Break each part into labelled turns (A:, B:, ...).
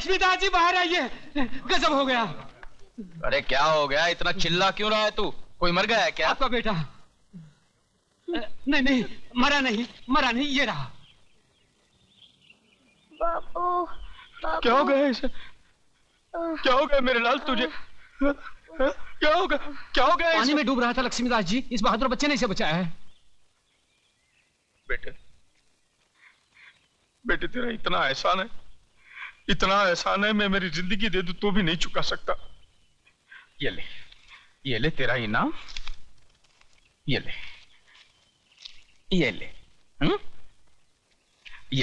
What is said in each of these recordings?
A: लक्ष्मीदास जी बाहर आइए, गजब हो गया।
B: अरे क्या हो गया, इतना चिल्ला क्यों रहा है तू? कोई मर गया है क्या?
A: आपका बेटा नहीं नहीं, मरा नहीं, ये रहा।
C: बापू,
B: क्या हो गया इसे? क्या हो गया मेरे लाल तुझे? क्या हो गया
A: पानी में डूब रहा था लक्ष्मीदास जी, इस बहादुर बच्चे ने इसे बचाया है।
B: बेटे तेरा इतना एहसान है, मैं मेरी जिंदगी दे दूं तो भी नहीं चुका सकता। ये ले तेरा इनाम, ये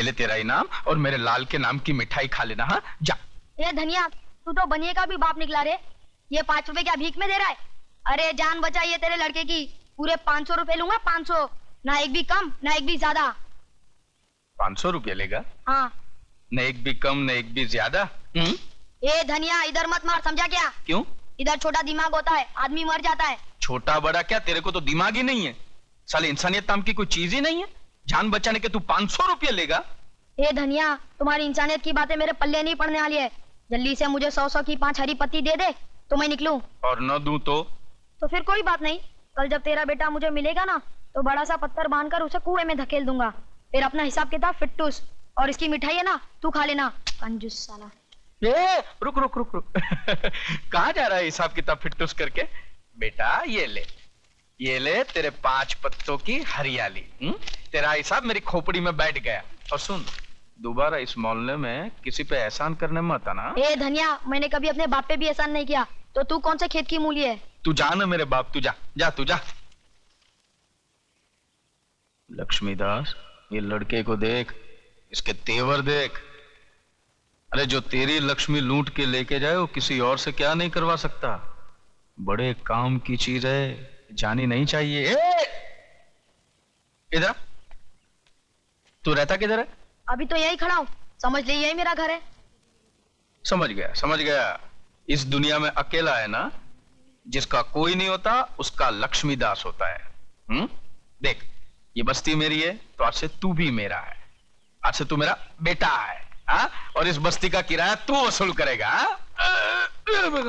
B: ले तेरा इनाम, और मेरे लाल के नाम की मिठाई खा लेना। हाँ जा।
C: ये धनिया, तू तो बनिए का भी बाप निकला रे। ये 5 रुपए क्या भीख में दे रहा है? अरे जान बचाइए तेरे लड़के की, पूरे 500 रुपए लूंगा, 500, ना एक भी कम ना एक भी ज्यादा।
B: 500 रुपये लेगा?
C: हाँ।
B: न एक भी कम न एक भी ज्यादा।
C: ए धनिया, इधर मत मार, समझा क्या?
B: क्यों?
C: इधर छोटा दिमाग होता है, आदमी मर जाता है।
B: छोटा बड़ा क्या, तेरे को तो दिमाग ही नहीं है। साले इंसानियत नाम की कोई चीज ही नहीं है। जान बचाने के तू 500 रुपये लेगा?
C: ए धनिया, तुम्हारी इंसानियत की बातें मेरे पल्ले नहीं पड़ने वाली है। जल्दी से मुझे 100 की 5 हरी पत्ती दे दे तो मैं निकलूं।
B: और न दूं तो
C: फिर कोई बात नहीं, कल जब तेरा बेटा मुझे मिलेगा ना, तो बड़ा सा पत्थर बांधकर उसे कुएं में धकेल दूंगा। फिर अपना हिसाब किताब फिट्टूस, और इसकी मिठाई है ना, तू खा लेना, कंजूस साला।
B: रुक कहाँ जा रहा है हिसाब किताब फिट्टूस करके? बेटा ये ले तेरे 5 पत्तों की हरियाली। तेरा हिसाब मेरी खोपड़ी में बैठ गया। और सुन, दोबारा इस मोहल्ले में किसी पे एहसान करने मत आना।
C: ए धनिया, मैंने कभी अपने बाप पे भी एहसान नहीं किया, तो तू कौन से खेत की मूली है?
B: तू जा ना मेरे बाप, तू जा। लक्ष्मीदास, ये लड़के को देख, इसके तेवर देख। अरे जो तेरी लक्ष्मी लूट के लेके जाए वो किसी और से क्या नहीं करवा सकता। बड़े काम की चीज है, जानी नहीं चाहिए। इधर तू रहता किधर है?
C: अभी तो यही खड़ा हूँ, समझ ले यही मेरा घर है।
B: समझ गया। इस दुनिया में अकेला है ना, जिसका कोई नहीं होता उसका लक्ष्मीदास होता है। देख, ये बस्ती मेरी है तो आज से तू भी मेरा है, आज से तू मेरा बेटा है। और इस बस्ती का किराया तू वसूल करेगा।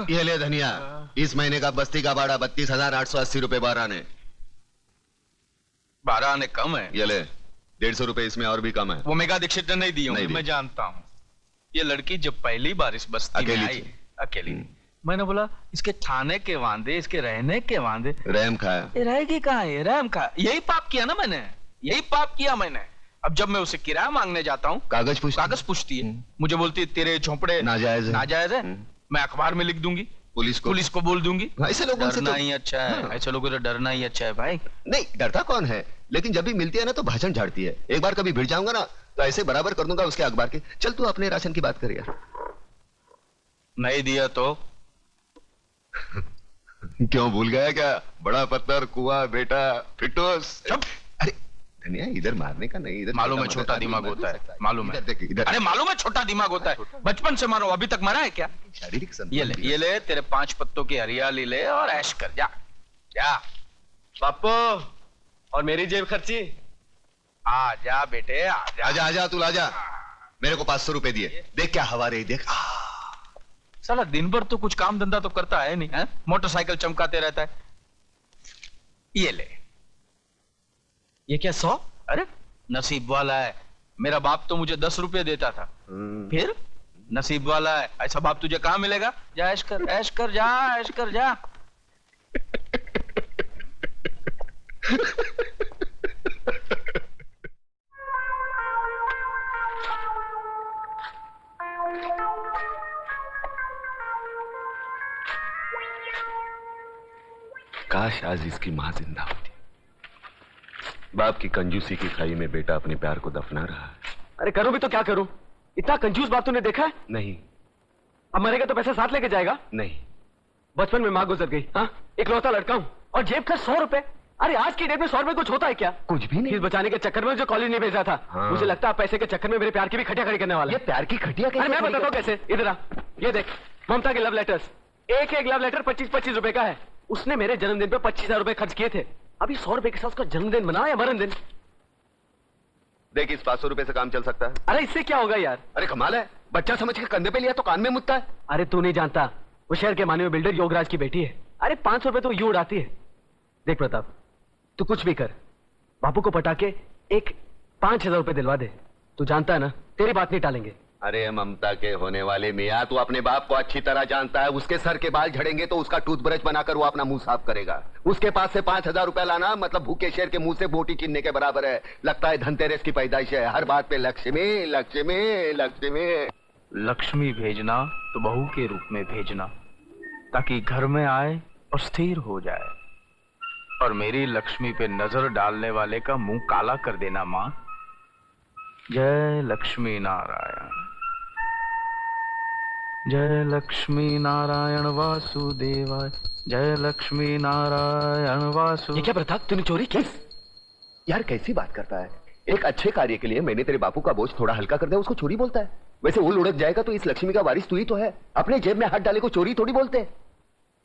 D: ये ले धनिया, इस महीने का बस्ती का भाड़ा 32,880 रुपए 12 आने।
B: 12 आने कम है।
D: ये ले 150 रुपए इसमें और भी कम है।
B: वो मेगा दीक्षित ने नहीं दी होंगी, मैं जानता हूँ। ये लड़की जब पहली बार इस बस्ती में आई अकेली, मैंने बोला इसके खाने के वांदे, इसके रहने के वांदे।
D: रहम खाया।
B: रहेगी कहाँ है? रहम खाया। यही पाप किया ना मैंने। अब जब मैं उसे किराया मांगने जाता हूँ, कागज पूछती है। मुझे बोलती है तेरे झोंपड़े नाजायज है। मैं अखबार में लिख दूंगी, पुलिस को बोल दूंगी।
D: ऐसे लोगों से
B: डरना ही अच्छा है। ऐसे लोगों से डरना ही अच्छा है भाई।
D: नहीं, डरता कौन है, लेकिन जब भी मिलती है ना तो भाषण झाड़ती है। एक बार कभी भिड़ जाऊंगा ना तो ऐसे बराबर कर दूंगा उसके अखबार के। चल तू अपने राशन की बात कर यार।
B: नहीं दिया तो
D: क्यों भूल गया क्या? बड़ा पत्थर, कुआं, बेटा, फिटोस। अरे धनिया, इधर मारने का नहीं, इधर
B: मालूम है छोटा दिमाग होता है, मालूम है।
D: इधर।
B: अरे मालूम है छोटा दिमाग होता है, बचपन से मारो, अभी तक मरा है क्या?
D: शारीरिक
B: ये ले तेरे 5 पत्तों की हरियाली ले और ऐश कर। जा
E: पापो, और मेरी जेब खर्ची।
B: आ जा बेटे,
D: आजा तू आजा। मेरे को 500 रुपए दिए। देख क्या हवा रही, देख।
B: साला दिन भर तो कुछ काम धंधा तो करता है नहीं, मोटरसाइकिल चमकाते रहता है। ये ले।
E: ये क्या 100?
B: अरे नसीब वाला है, मेरा बाप तो मुझे 10 रुपए देता था। फिर नसीब वाला है, ऐसा बाप तुझे कहां मिलेगा? जा ऐश कर जा।
D: काश आज इसकी मां जिंदा होती। बाप की कंजूसी की खाई में बेटा अपने प्यार को दफना रहा है।
E: अरे करूं भी तो क्या करूं? इतना कंजूस बाप तूने देखा है?
D: नहीं।
E: अब मरेगा तो पैसा साथ लेके जाएगा?
D: नहीं।
E: बचपन में मां गुजर गई, इकलौता लड़का हूं, और जेब का 100 रुपए। अरे आज की डेट में 100 रुपए कुछ होता है क्या?
D: कुछ भी नहीं।
E: फीस बचाने के चक्कर में जो कॉलेज नहीं भेजा था। मुझे लगता है पैसे के चक्कर में मेरे प्यार की भी खटिया खड़ी करने वाला है।
D: ये प्यार की खटिया कैसे?
E: मैं बताता हूँ कैसे। इधर आ, ये देख ममता के लव लेटर्स। एक लव लेटर 25-25 रुपए का है। उसने मेरे जन्मदिन पे 25,000 रुपए खर्च किए थे। अभी 100 रुपए के साथ उसका जन्मदिन मना या मरण दिन?
D: देख, इस 500 रुपए से काम चल सकता है।
E: अरे इससे क्या होगा यार?
D: अरे कमाल है,
E: बच्चा समझ के कंधे पे लिया तो कान में मुतता है। अरे तू नहीं जानता, वो शहर के मानवीय बिल्डर योगराज की बेटी है। अरे 500 रुपए तो यूं उड़ाती है। देख प्रताप, तू कुछ भी कर, बापू को पटा के एक 5000 रुपए दिलवा दे। तू जानता है ना, तेरी बात नहीं टालेंगे।
D: अरे ममता के होने वाले मियाँ, तू अपने बाप को अच्छी तरह जानता है। उसके सर के बाल झड़ेंगे तो उसका टूथब्रश बनाकर वो अपना मुंह साफ करेगा। उसके पास से 5000 रुपया लाना मतलब भूखे शेर के मुंह से बोटी छीनने के बराबर है। लगता है धनतेरस की पैदाइश है, हर बात पे लक्ष्मी लक्ष्मी लक्ष्मी।
B: लक्ष्मी भेजना तो बहू के रूप में भेजना, ताकि घर में आए और स्थिर हो जाए। और मेरी लक्ष्मी पे नजर डालने वाले का मुंह काला कर देना माँ। जय लक्ष्मी नारायण, जय लक्ष्मी नारायण वासुदेवाय, जय लक्ष्मी नारायण वासु।
E: ये क्या प्रताप, तूने चोरी की?
D: यार कैसी बात करता है। एक अच्छे कार्य के लिए मैंने तेरे बापू का बोझ थोड़ा हल्का कर दिया, उसको चोरी बोलता है? वैसे वो लुढ़क जाएगा तो इस लक्ष्मी का वारिस तू ही तो है। अपने जेब में हाथ डाले को चोरी थोड़ी बोलते।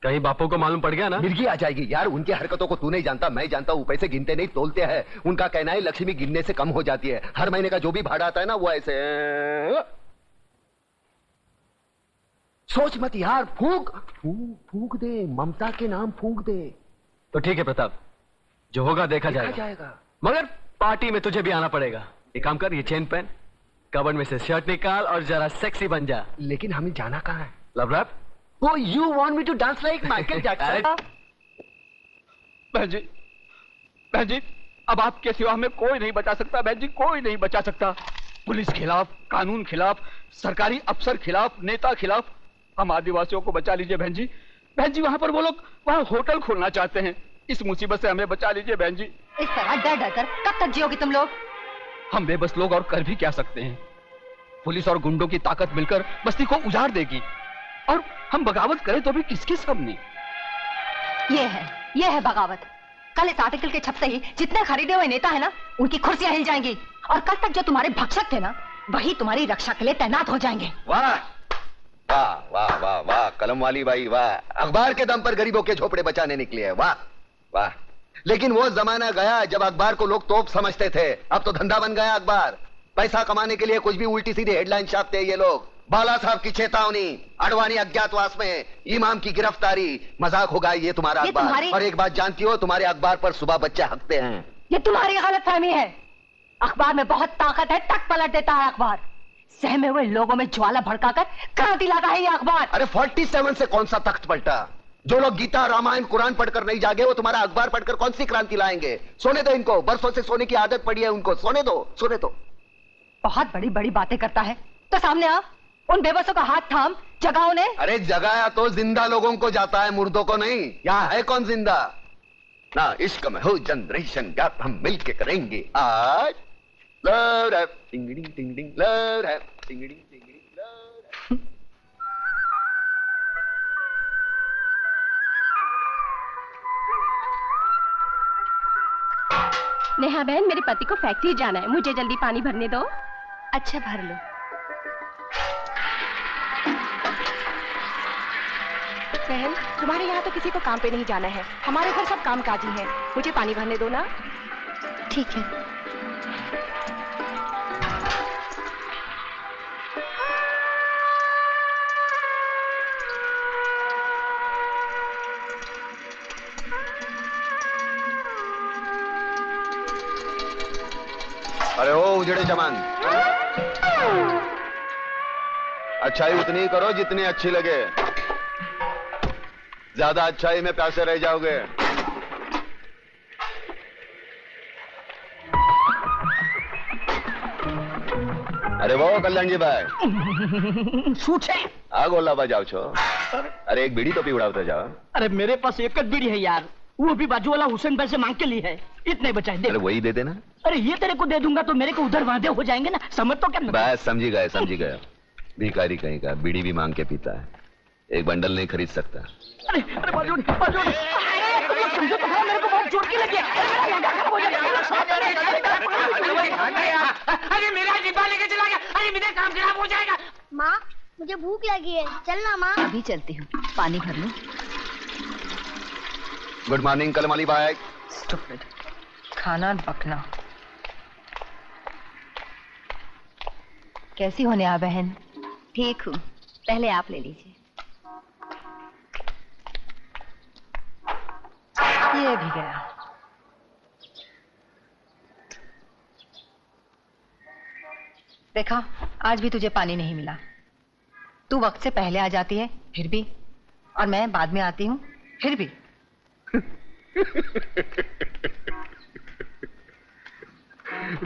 E: कहीं बापू को मालूम पड़ गया ना,
D: मिर्गी आ जाएगी। यार उनकी हरकतों को तू नहीं जानता, मैं जानता हूँ। पैसे गिनते नहीं तोलते हैं। उनका कहना है लक्ष्मी गिनने से कम हो जाती है। हर महीने का जो भी भाड़ा आता है ना वो ऐसे। सोच मत यार, फूंक फूंक फूंक दे, ममता के नाम फूंक दे।
E: तो ठीक है प्रताप, जो होगा देखा जाएगा। मगर पार्टी में तुझे भी आना पड़ेगा। एक काम कर, ये चेन पहन, कबर्ड में से शर्ट निकाल और जरा सेक्सी बन जा।
D: लेकिन हमें जाना कहाँ है?
E: Love rap. Oh, you want me to dance like Michael Jackson?
A: बहन जी, अब आपके सिवा हमें कोई नहीं बचा सकता। बहन जी, कोई नहीं बचा सकता। पुलिस खिलाफ, कानून खिलाफ, सरकारी अफसर खिलाफ, नेता खिलाफ। हम आदिवासियों को बचा लीजिए बहन जी। बहन जी, वहाँ पर वो लोग वहाँ होटल खोलना चाहते हैं। इस मुसीबत से हमें बचा लीजिए बहन जी।
F: इस तरह डर डर कर कब तक जियोगी तुम लोग?
A: हम बेबस लोग और कर भी क्या सकते हैं? पुलिस और गुंडों की ताकत मिलकर बस्ती को उजाड़ देगी, और हम बगावत करें तो भी किसके सामने?
F: ये है बगावत। कल इस आर्टिकल के छपते ही जितने खरीदे हुए नेता है ना, उनकी कुर्सियां हिल जाएंगी। और कल तक जो तुम्हारे भक्षक थे ना, वही तुम्हारी रक्षा के लिए तैनात हो जाएंगे।
D: वाह वाह वाह वाह वाह, कलम वाली बाई वाह। अखबार के दम पर गरीबों के झोपड़े बचाने निकली है। वाह वाह। लेकिन वो जमाना गया जब अखबार को लोग तोप समझते थे। अब तो धंधा बन गया अखबार। पैसा कमाने के लिए कुछ भी उल्टी सीधी हेडलाइन छापते हैं ये लोग। बाला साहब की चेतावनी, अडवाणी अज्ञातवास में, इमाम की गिरफ्तारी। मजाक होगा ये तुम्हारा अखबार। और एक बात जानती हो, तुम्हारे अखबार पर सुबह बच्चे हकते हैं।
F: ये तुम्हारी गलतफहमी है। अखबार में बहुत ताकत है, तक पलट देता है अखबार। सहमे हुए लोगों में ज्वाला भड़काकर क्रांति लाता है ये अखबार।
D: अरे 47 से कौन सा तख्त पलटा? जो लोग गीता, रामायण, कुरान पढ़कर नहीं जागे, वो तुम्हारा अखबार पढ़कर कौन सी क्रांति लाएंगे? सोने दो इनको, बरसों से सोने की आदत पड़ी है उनको। सोने दो, सोने दो।
F: बहुत बड़ी बड़ी बातें करता है तो सामने आ, उन बेबसों का हाथ थाम, जगाओ ने।
D: अरे जगाया तो जिंदा लोगों को जाता है, मुर्दों को नहीं। यहाँ है कौन जिंदा? ना इश्क में हो जनरेशन गैप, हम मिलके करेंगे आज। लव रैप टिंगड़ी टिंगड़ी, लव रैप टिंगड़ी टिंगड़ी, लव रैप।
G: नेहा बहन, मेरे पति को फैक्ट्री जाना है, मुझे जल्दी पानी भरने दो।
F: अच्छा भर लो।
G: बहन, तुम्हारे यहाँ तो किसी को काम पे नहीं जाना है, हमारे घर सब कामकाजी हैं। मुझे पानी भरने दो ना।
F: ठीक है।
D: अरे ओ उजड़े जमान, अच्छाई उतनी करो जितनी अच्छी लगे। ज्यादा अच्छाई में प्यासे रह जाओगे। अरे वो कल्याण जी भाई
A: छूट है।
D: आ गोला बजाओ छो। अरे एक बीड़ी तो पी उड़ाते जाओ।
A: अरे मेरे पास एक बीड़ी है यार, वो भी बाजू वाला हुसैन भाई से मांग के ली है। इतने बचाए दे।
D: अरे वही दे देना।
A: अरे ये तेरे को दे दूंगा तो मेरे को उधर वादे हो जाएंगे ना, समझ तो क्या?
D: बस समझी गए समझी गए। भिखारी कहीं का बीड़ी भी मांग के पीता है, एक बंडल नहीं खरीद सकता।
A: अरे अरे बाजू बाजू, अरे तुम लोग समझो तो मेरे को बहुत चोट की लगी है। अरे मेरा डिब्बा लेके चला गया। अरे मेरा काम खराब हो जाएगा।
C: माँ मुझे भूख लगी है, चलना माँ।
F: अभी चलती हूँ, पानी भर लो।
D: गुड मॉर्निंग कलमाली भाई।
F: स्टूपिड, खाना बकना। कैसी हो नेहा बहन? ठीक हूँ, पहले आप ले लीजिए। ये भी गया। देखा, आज भी तुझे पानी नहीं मिला। तू वक्त से पहले आ जाती है फिर भी, और मैं बाद में आती हूँ फिर भी।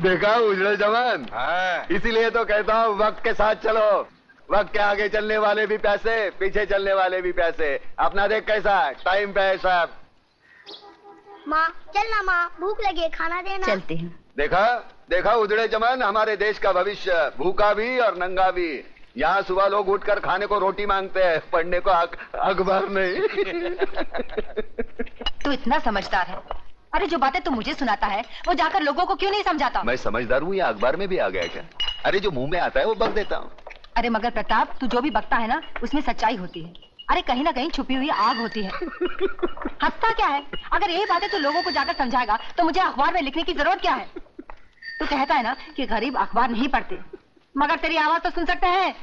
D: देखा उजड़े जवान, इसीलिए तो कहता हूँ वक्त के साथ चलो। वक्त के आगे चलने वाले भी पैसे, पीछे चलने वाले भी पैसे। अपना देख कैसा टाइम पे है सब।
C: माँ चलना, माँ भूख लगी है, खाना देना।
F: चलती हूँ।
D: देखा देखा उजड़े जवान, हमारे देश का भविष्य भूखा भी और नंगा भी। यहाँ सुबह लोग उठकर खाने को रोटी मांगते हैं, पढ़ने को अखबार नहीं।
F: तू इतना समझदार है। अरे जो बातें तू मुझे सुनाता है वो जाकर लोगों को क्यों नहीं समझाता?
D: मैं समझदार हूँ या अखबार में भी आ गया क्या? अरे जो मुंह में आता है वो बक देता हूँ।
F: अरे मगर प्रताप, तू जो भी बकता है ना उसमें सच्चाई होती है। अरे कहीं ना कहीं छुपी हुई आग होती है। हंसता क्या है? अगर यही बातें तू लोगों को जाकर समझाएगा तो मुझे अखबार में लिखने की जरूरत क्या है? तू कहता है ना कि गरीब अखबार नहीं पढ़ते, मगर तेरी आवाज तो सुन सकते हैं।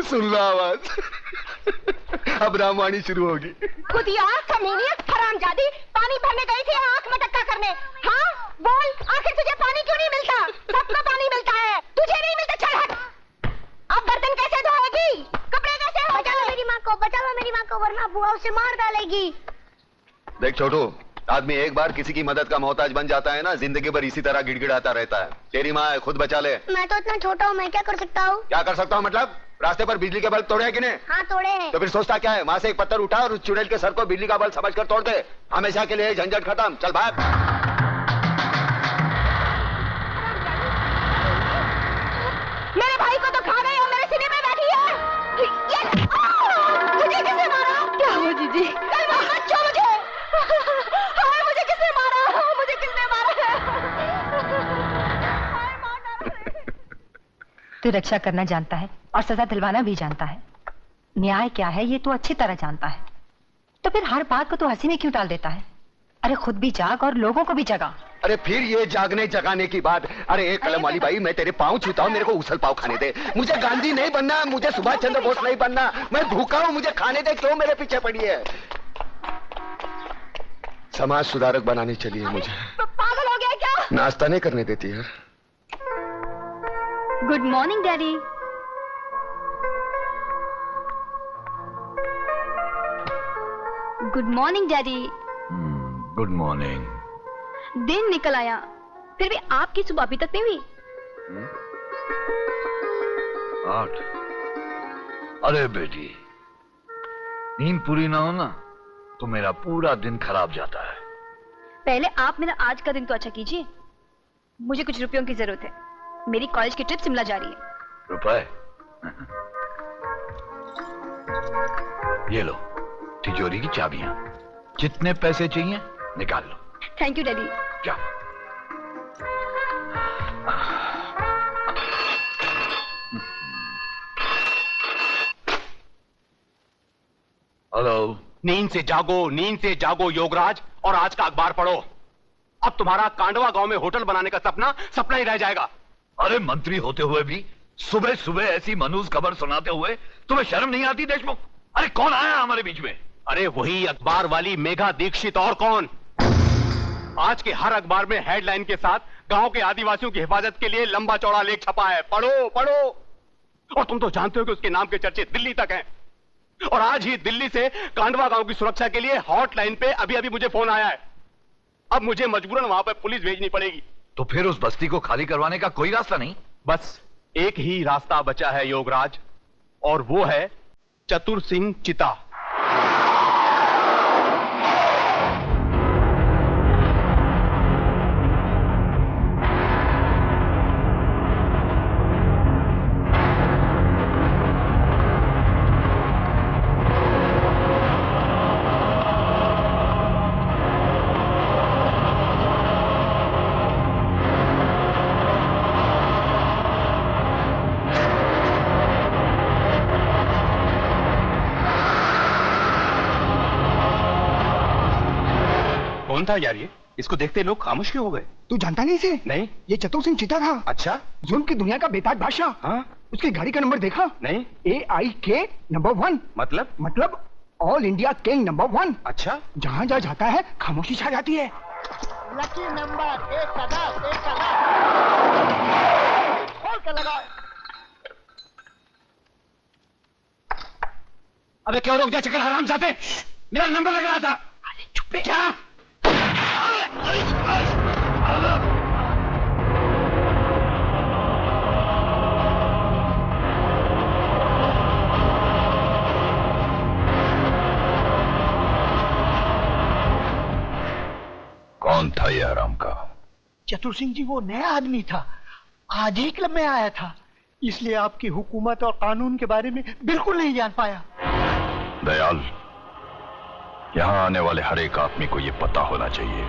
D: सुन लो आवाज। अब रामवाणी शुरू होगी।
G: खुद यार कमीनियत हरामजादी, पानी भरने गई थी आंख में टक्का करने। हाँ बोल, आखिर तुझे पानी क्यों नहीं मिलता? सबको पानी मिलता है, तुझे नहीं मिलता। चल हट। अब बर्तन कैसे धोएगी? कपड़े कैसे?
C: बचा लो मेरी माँ को, बचा लो मेरी माँ को, वरना बुआ उसे मार डालेगी।
D: देख छोटू, आदमी एक बार किसी की मदद का मोहताज बन जाता है ना, जिंदगी भर इसी तरह गिड़गिड़ाता रहता है। तेरी माँ है, खुद बचा ले।
C: मैं तो इतना छोटा हूँ, मैं क्या कर सकता हूँ?
D: क्या कर सकता हूँ मतलब? रास्ते पर बिजली के बल्ब तोड़े हैं कि नहीं?
C: हाँ तोड़े हैं।
D: तो फिर सोचता क्या है? वहाँ से एक पत्थर उठा और उस चुड़ैल के सर को बिजली का बल्ब समझकर तोड़ दे। हमेशा के लिए झंझट खत्म। चल भाग।
G: मेरे भाई को तो खा गई और मेरे सीने में बैठी है। तुझे किसने मारा? क्या हुआ जीजी? मत छो मुझे। हाय मुझे किसने मारा? मुझे किसने मारा है?
F: तू रक्षा करना जानता है और सजा दिलवाना भी जानता है। न्याय क्या है ये तू अच्छी तरह जानता है, तो फिर हर बात को तू हंसी में क्यों डाल देता है? अरे खुद भी जाग और लोगों को भी जगा।
D: अरे फिर ये जागने जगाने की बात। अरे एक कलम वाली भाई, मैं तेरे पाँव छूता हूँ, मेरे को उसल पाव खाने दे। मुझे गांधी नहीं बनना, मुझे सुभाष चंद्र बोस नहीं बनना। मैं भूखा हूँ, मुझे खाने दे। क्यों मेरे पीछे पड़ी है? समाज सुधारक बनानी चाहिए मुझे।
G: पागल हो गया क्या?
D: नाश्ता नहीं करने देती है।
C: Good morning daddy. Good morning daddy.
A: Good morning.
C: दिन निकल आया, फिर भी आपकी सुबह अभी तक नहीं हुई।
A: 8। अरे बेटी, नींद पूरी ना हो ना तो मेरा पूरा दिन खराब जाता है।
C: पहले आप मेरा आज का दिन तो अच्छा कीजिए। मुझे कुछ रुपयों की जरूरत है, मेरी कॉलेज की ट्रिप शिमला जा रही है।
A: रुपए? ये लो तिजोरी की चाबियां, जितने पैसे चाहिए निकाल लो।
C: Thank you daddy.
A: क्या? हेलो।
H: नींद से जागो योगराज, और आज का अखबार पढ़ो। अब तुम्हारा कांडवा गांव में होटल बनाने का सपना सपना ही रह जाएगा।
A: अरे मंत्री होते हुए भी सुबह सुबह ऐसी मनूज खबर सुनाते हुए तुम्हें शर्म नहीं आती देशमुख? अरे कौन आया हमारे बीच में?
H: अरे वही अखबार वाली मेघा दीक्षित, और कौन। आज के हर अखबार में हेडलाइन के साथ गांव के आदिवासियों की हिफाजत के लिए लंबा चौड़ा लेख छपा है। पढ़ो पढ़ो। और तुम तो जानते हो कि उसके नाम के चर्चे दिल्ली तक हैं। और आज ही दिल्ली से कांडवा गांव की सुरक्षा के लिए हॉटलाइन पे अभी अभी मुझे फोन आया है। अब मुझे मजबूरन वहां पर पुलिस भेजनी पड़ेगी।
A: तो फिर उस बस्ती को खाली करवाने का कोई रास्ता नहीं?
H: बस एक ही रास्ता बचा है योगराज, और वो है चतुर सिंह चिता। कौन था यार ये? इसको देखते लोग खामोश क्यों हो गए?
I: तू जानता नहीं इसे?
H: नहीं।
I: ये चतुर सिंह चिता था।
H: अच्छा।
I: जुल्म की दुनिया का बेताज बादशाह।
H: हाँ?
I: उसकी गाड़ी का नंबर देखा?
H: नहीं।
I: AIK number 1। मतलब ऑल इंडिया किंग नंबर 1।
H: अच्छा,
I: जहाँ जहाँ जाता है खामोशी छा जाती है।
J: लकी नंबर 1 का 10, 1 का 10। खोल के लगाओ।
A: अबे क्यों रुक जा चक्कर हराम जाते, मेरा नंबर लग रहा था। अरे चुप क्या?
K: कौन था ये हराम का?
J: चतुर सिंह जी वो नया आदमी था, आज ही क्लब में आया था, इसलिए आपकी हुकूमत और कानून के बारे में बिल्कुल नहीं जान पाया।
K: दयाल, यहां आने वाले हर एक आदमी को यह पता होना चाहिए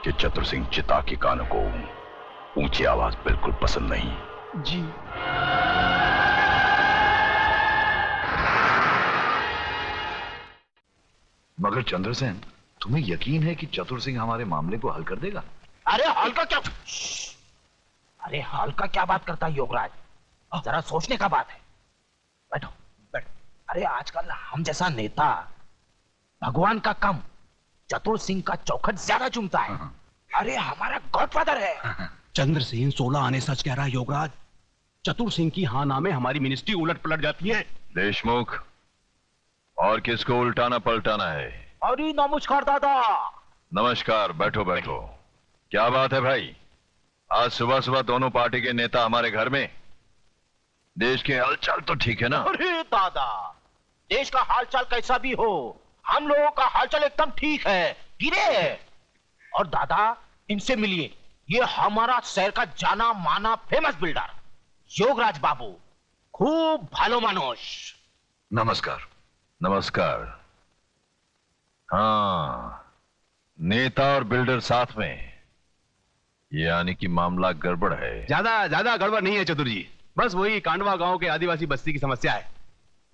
K: कि चतुर सिंह चिता के कानों को ऊंची आवाज बिल्कुल पसंद नहीं।
J: जी।
K: मगर चंद्रसेन, तुम्हें यकीन है कि चतुर सिंह हमारे मामले को हल कर देगा?
L: अरे हल का क्या? अरे हल का क्या बात करता है योगराज, जरा सोचने का बात है। बैठो बैठो। अरे आजकल हम जैसा नेता भगवान का कम चतुर सिंह का चौखट ज्यादा चुमता है। अरे हमारा गॉडफादर है।
H: चंद्र सिंह 16 आने सच कह रहा है योगराज। चतुर सिंह की हाँ नामे हमारी मिनिस्ट्री उलट पलट जाती है।
K: देशमुख, और किसको उल्टाना पलटाना है?
L: अरे नमस्कार दादा।
K: नमस्कार, बैठो बैठो। क्या बात है भाई, आज सुबह सुबह दोनों पार्टी के नेता हमारे घर में? देश के हालचाल तो ठीक है ना?
L: अरे दादा, देश का हालचाल कैसा भी हो, हम लोगों का हालचाल एकदम ठीक है, गिरे है। और दादा इनसे मिलिए, ये हमारा शहर का जाना माना फेमस बिल्डर योगराज बाबू, खूब भालो मानुष।
K: नमस्कार। नमस्कार। हाँ, नेता और बिल्डर साथ में, ये यानी कि मामला गड़बड़ है।
H: ज्यादा गड़बड़ नहीं है चतुर जी, बस वही कांडवा गांव के आदिवासी बस्ती की समस्या है।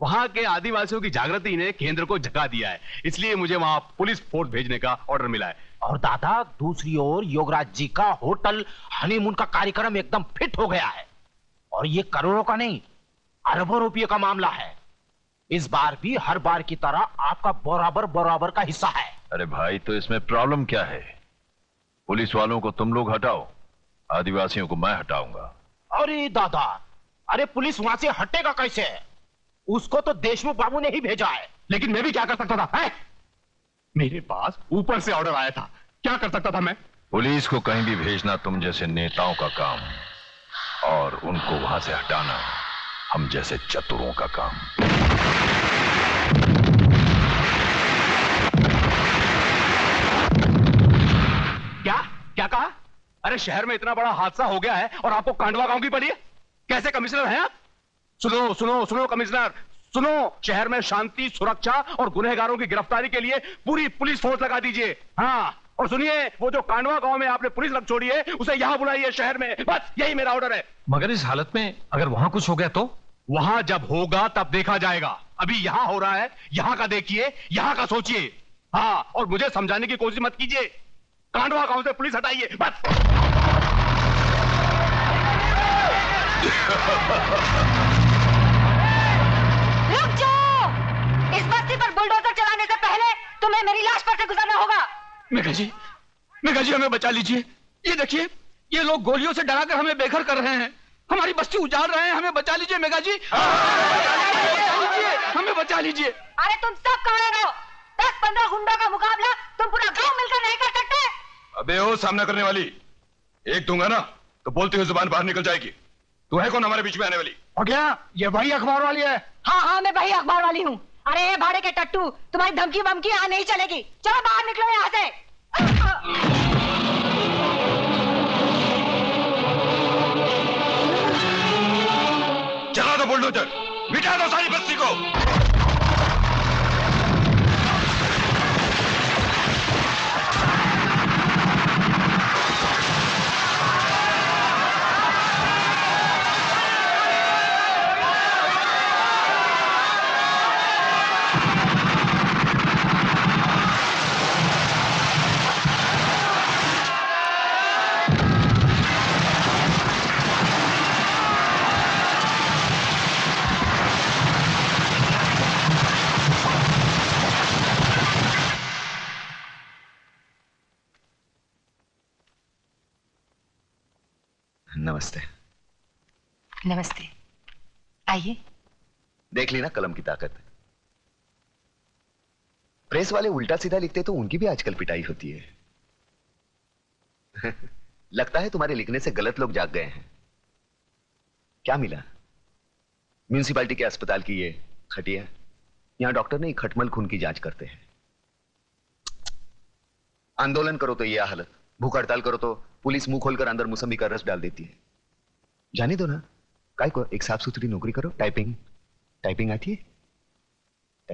H: वहां के आदिवासियों की जागृति ने केंद्र को झका दिया है, इसलिए मुझे वहां पुलिस फोर्स भेजने का ऑर्डर मिला है।
L: और दादा दूसरी ओर योगराज जी का होटल हनीमून का कार्यक्रम एकदम फिट हो गया है, और ये करोड़ों का नहीं अरबों रुपये का मामला है। इस बार भी हर बार की तरह आपका बराबर का हिस्सा है।
K: अरे भाई, तो इसमें प्रॉब्लम क्या है? पुलिस वालों को तुम लोग हटाओ, आदिवासियों को मैं हटाऊंगा।
L: अरे दादा, अरे पुलिस वहां से हटेगा कैसे? उसको तो देशमुख बाबू ने ही भेजा है।
H: लेकिन मैं भी क्या कर सकता था है? मेरे पास ऊपर से ऑर्डर आया था, क्या कर सकता था मैं?
K: पुलिस को कहीं भी भेजना तुम जैसे नेताओं का काम, और उनको वहां से हटाना हम जैसे चतुरों का काम।
H: क्या कहा? अरे शहर में इतना बड़ा हादसा हो गया है और आपको कांडवा गांव की पड़ी है? कैसे कमिश्नर हैं आप? सुनो कमिश्नर, सुनो, शहर में शांति, सुरक्षा और गुनहगारों की गिरफ्तारी के लिए पूरी पुलिस फोर्स लगा दीजिए। हाँ, और सुनिए, वो जो कांडवा गांव में आपने पुलिस रख छोड़ी है, उसे यहां बुलाइए शहर में। बस यही मेरा ऑर्डर है।
B: मगर इस हालत में अगर वहां कुछ हो गया तो?
H: वहां जब होगा तब देखा जाएगा। अभी यहां हो रहा है, यहां का देखिए, यहां का सोचिए। हाँ, और मुझे समझाने की कोशिश मत कीजिए। कांडवा गांव से पुलिस हटाइए बस।
F: रुक जाओ! इस बस्ती पर बुलडोजर चलाने से पहले तुम्हें मेरी लाश पर से गुजरना होगा।
A: मेघा जी हमें बचा लीजिए। ये देखिए, ये लोग गोलियों से डराकर हमें बेघर कर रहे हैं, हमारी बस्ती उजाड़ रहे हैं। हमें बचा लीजिए मेघा जी, हमें बचा लीजिए।
F: अरे तुम सब कहाँ रहो? 10-15 गुंडों का मुकाबला तुम पूरा गांव मिलकर नहीं कर सकते।
K: अबे ओ सामना करने वाली, एक दूंगा ना तो बोलती हुई जुबान बाहर निकल जाएगी। तू है कौन हमारे बीच में आने वाली?
I: और क्या ये वही अखबार वाली है?
F: हाँ, मैं वही अखबार वाली हूँ। अरे भाड़े के टट्टू, तुम्हारी धमकी बमकी यहाँ नहीं चलेगी। चलो बाहर निकलो यहाँ से।
K: चला दो बुलडोजर, मिटा दो सारी बस्ती को।
D: नमस्ते।
F: नमस्ते, आइए।
D: देख ली ना कलम की ताकत। प्रेस वाले उल्टा सीधा लिखते तो उनकी भी आजकल पिटाई होती है। लगता है तुम्हारे लिखने से गलत लोग जाग गए हैं। क्या मिला? म्यूनिसिपालिटी के अस्पताल की ये खटिया। यहां डॉक्टर नहीं, खटमल खून की जांच करते हैं। आंदोलन करो तो ये हालत, भूख हड़ताल करो तो पुलिस मुंह खोलकर अंदर मौसमी का रस डाल देती है। जाने दो ना, काय को एक साफ सुथरी नौकरी करो। टाइपिंग आती है?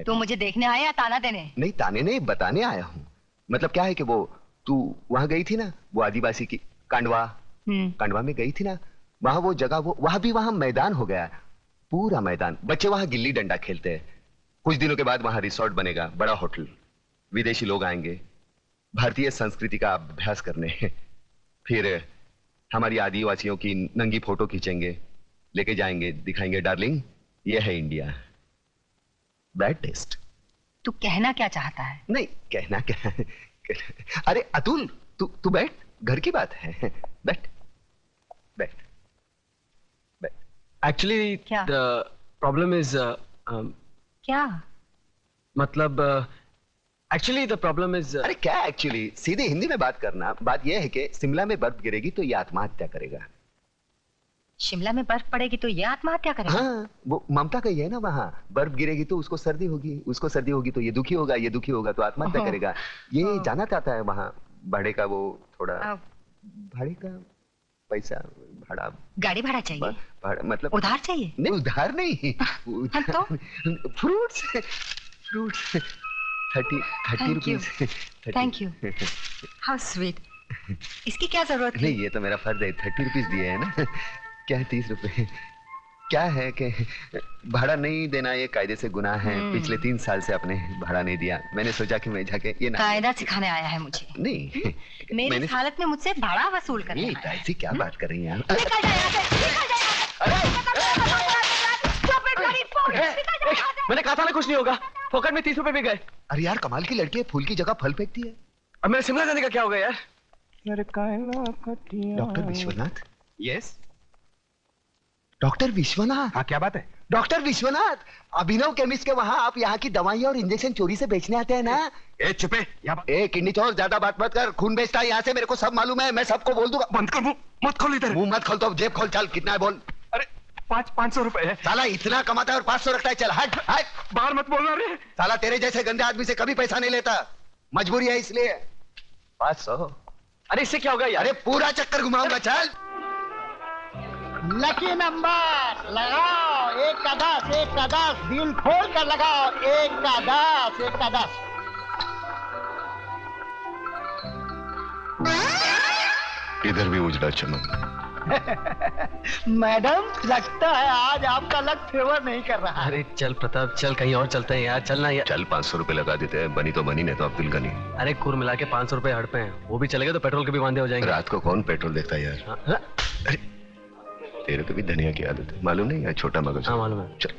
F: तू मुझे देखने आया या ताना देने?
D: नहीं, ताने नहीं, बताने आया हूं। मतलब क्या है कि वो तू वहां गई थी ना, वो आदिवासी की कांडवा में गई थी ना, वहां वो जगह, वो वहां मैदान हो गया, पूरा मैदान। बच्चे वहां गिल्ली डंडा खेलते हैं। कुछ दिनों के बाद वहां रिसोर्ट बनेगा, बड़ा होटल। विदेशी लोग आएंगे भारतीय संस्कृति का अभ्यास करने। फिर हमारी आदिवासियों की नंगी फोटो खींचेंगे, लेके जाएंगे, दिखाएंगे डार्लिंग ये है इंडिया। Bad taste.
F: तू कहना क्या चाहता है?
D: नहीं, कहना क्या। अरे अतुल, तू बैठ, घर की बात है। बैठ।
E: एक्चुअली
F: क्या?
E: द प्रॉब्लम इज
F: क्या?
E: मतलब एक्चुअली द प्रॉब्लम इज
D: अरे क्या एक्चुअली, सीधे हिंदी में बात करना। बात यह है कि शिमला में बर्फ गिरेगी तो ये आत्महत्या करेगा।
F: शिमला में बर्फ पड़ेगी तो ये आत्महत्या करेगा?
D: हाँ, वो ममता कही है ना, वहां बर्फ गिरेगी तो उसको सर्दी होगी, उसको सर्दी होगी तो ये दुखी होगा तो आत्महत्या करेगा। ये जाना चाहता है वहां। भाड़े का वो थोड़ा, भाड़े का पैसा, भाड़ा,
F: गाड़ी भाड़ा चाहिए?
D: मतलब
F: उधार चाहिए?
D: नहीं, उधार नहीं।
F: तो
D: fruits 30 rupees.
F: Thank you, how sweet. इसकी क्या जरूरत है?
D: नहीं, ये तो मेरा फर्ज है, 30 रुपीज दिए है ना। क्या है 30 रुपए? क्या है कि भाड़ा नहीं देना ये कायदे से गुनाह है। पिछले 3 साल से आपने भाड़ा नहीं दिया। मैंने सोचा कि मैं जाके ये ना,
F: कायदा सिखाने आया है मुझे?
D: नहीं,
F: मेरी हालत में मुझसे भाड़ा वसूल करने आया है।
D: ऐसी क्या बात कर रही हैं आप?
F: निकल जा यहाँ से, निकल जा यहाँ से।
E: मैंने कहा था ना कुछ नहीं होगा। पॉकेट में 30 रुपए भी गए।
D: अरे यार, कमाल की लड़की है, फूल की जगह फल फेंकती है।
E: अब मेरे शिमला जाने का क्या होगा यार?
D: Doctor Vishwanath? Yes, doctor Vishwanath.
L: हाँ, क्या बात है?
D: डॉक्टर विश्वनाथ, अभिनव केमिस्ट के वहाँ आप यहाँ की दवाइयाँ और इंजेक्शन चोरी से बेचने आते हैं ना?
L: चुपे।
D: ए किडनी चोर, ज्यादा बात मत कर। खून बेचता है यहाँ से, मेरे को सब मालूम है। मैं सबको बोल दूंगा।
L: बंद कर मुंह, मत खोल इधर।
D: मुंह मत खोल तो जेब खोल। चल, कितना है बोल।
L: अरे 500 रुपए है।
D: साला इतना कमाता है और 500 रखता है। चल हट हट।
L: बाहर मत बोलना रे।
D: साला तेरे जैसे गंदे आदमी से कभी पैसा नहीं लेता, मजबूरी है इसलिए। 500।
E: अरे इससे क्या होगा यार?
D: अरे पूरा चक्कर घुमाऊंगा। चल।
J: लकी नंबर लगाओ, 1 का 10, 1 का 10, दिल खोल कर लगाओ। 1 का 10, 1 का 10।
K: इधर भी उजड़ा चमन।
J: मैडम, लगता है आज आपका लक फेवर नहीं कर रहा।
E: अरे चल प्रताप, चल कहीं और चलते हैं यार। चलना यार।
D: चल 500 रुपए लगा देते हैं। बनी तो बनी, नहीं तो अब्दुल गनी।
E: अरे कुल मिला के 500 रुपए हड़पे हैं। वो भी चलेगा तो पेट्रोल के भी वांदे हो जाएंगे।
D: रात को कौन पेट्रोल देखता है यार?
E: हाँ?
D: अरे तेरे को भी धनिया की आदत है, मालूम नहीं? यार छोटा मगज।
E: हाँ मालूम है।
D: चल।